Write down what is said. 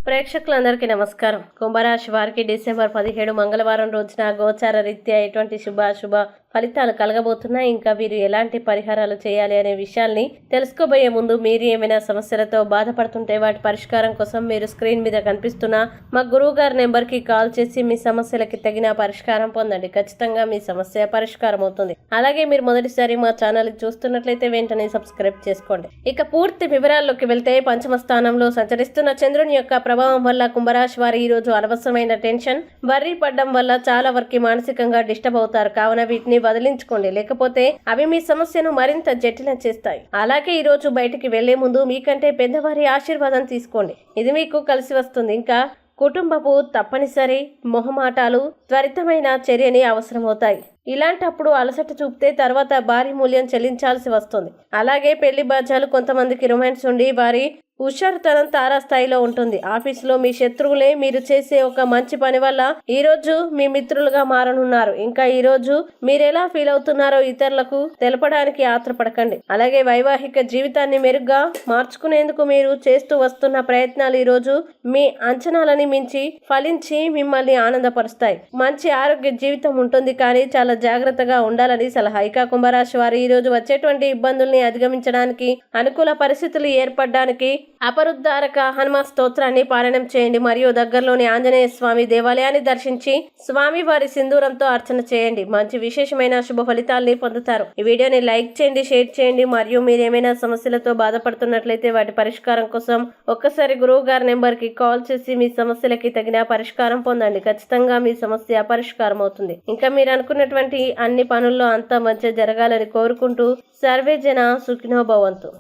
ప్రేక్షకులందరికీ నమస్కారం. కుంభరాశి వారికి డిసెంబర్ 17 మంగళవారం రోజున గోచార రీత్యా ఎటువంటి శుభాశుభ ఫలితాలు కలగబోతున్నాయి, ఇంకా వీరు ఎలాంటి పరిహారాలు చేయాలి అనే విషయాల్ని తెలుసుకోబోయే ముందు మీరు ఏమైనా సమస్యలతో బాధపడుతుంటే వాటి పరిష్కారం కోసం మీరు స్క్రీన్ మీద కనిపిస్తున్న మా గురువు గారి నెంబర్కి కాల్ చేసి మీ సమస్యలకి తగిన పరిష్కారం పొందండి. ఖచ్చితంగా మీ సమస్య పరిష్కారం అవుతుంది. అలాగే మీరు మొదటిసారి మా ఛానల్ చూస్తున్నట్లయితే వెంటనే సబ్స్క్రైబ్ చేసుకోండి. ఇక పూర్తి వివరాల్లోకి వెళ్తే పంచమ స్థానంలో సంచరిస్తున్న చంద్రుని యొక్క ప్రభావం వల్ల కుంభరాశి వారు ఈ రోజు అనవసరమైన టెన్షన్ వర్రీ పడడం వల్ల చాలా వరకు మానసికంగా డిస్టర్బ్ అవుతారు. కావున వీటిని వదిలించుకోండి, లేకపోతే అవి మీ సమస్యను మరింత జటిలం చేస్తాయి. అలాగే ఈ రోజు బయటికి వెళ్లే ముందు మీకంటే పెద్దవారి ఆశీర్వాదం తీసుకోండి, ఇది మీకు కలిసి వస్తుంది. ఇంకా కుటుంబపు తప్పనిసరి మొహమాటాలు త్వరితమైన చర్యని అవసరమవుతాయి. ఇలాంటప్పుడు అలసట చూపితే తర్వాత భారీ మూల్యం చెల్లించాల్సి వస్తుంది. అలాగే పెళ్లి బాధ్యాలు కొంతమందికి రొమాన్స్ ఉండి వారి హుషారుతనం తారాస్థాయిలో ఉంటుంది. ఆఫీసులో మీ శత్రువులే మీరు చేసే ఒక మంచి పని వల్ల ఈ రోజు మీ మిత్రులుగా మారనున్నారు. ఇంకా ఈ రోజు మీరు ఎలా ఫీల్ అవుతున్నారో ఇతరులకు తెలపడానికి ఆత్రపడకండి. అలాగే వైవాహిక జీవితాన్ని మెరుగ్గా మార్చుకునేందుకు మీరు చేస్తూ వస్తున్న ప్రయత్నాలు ఈ రోజు మీ అంచనాలని మించి ఫలించి మిమ్మల్ని ఆనందపరుస్తాయి. మంచి ఆరోగ్య జీవితం ఉంటుంది, కానీ చాలా జాగ్రత్తగా ఉండాలని సలహా. ఇక కుంభరాశి వారు ఈ రోజు వచ్చేటువంటి ఇబ్బందుల్ని అధిగమించడానికి, అనుకూల పరిస్థితులు ఏర్పడడానికి అపరుద్ధారక హనుమ స్తోత్రాన్ని పారాయణం చేయండి మరియు దగ్గరలోని ఆంజనేయ స్వామి దేవాలయాన్ని దర్శించి స్వామి వారి సింధూరంతో అర్చన చేయండి. మంచి విశేషమైన శుభ ఫలితాలని పొందుతారు. ఈ వీడియోని లైక్ చేయండి, షేర్ చేయండి మరియు మీరు ఏమైనా సమస్యలతో బాధపడుతున్నట్లయితే వాటి పరిష్కారం కోసం ఒక్కసారి గురువు గారి నెంబర్ కి కాల్ చేసి మీ సమస్యలకి తగిన పరిష్కారం పొందండి. ఖచ్చితంగా మీ సమస్య పరిష్కారం అవుతుంది. ఇంకా మీరు అనుకున్నటువంటి అన్ని పనుల్లో అంతా మంచి జరగాలని కోరుకుంటూ సర్వే జన సుఖినో భవంతు.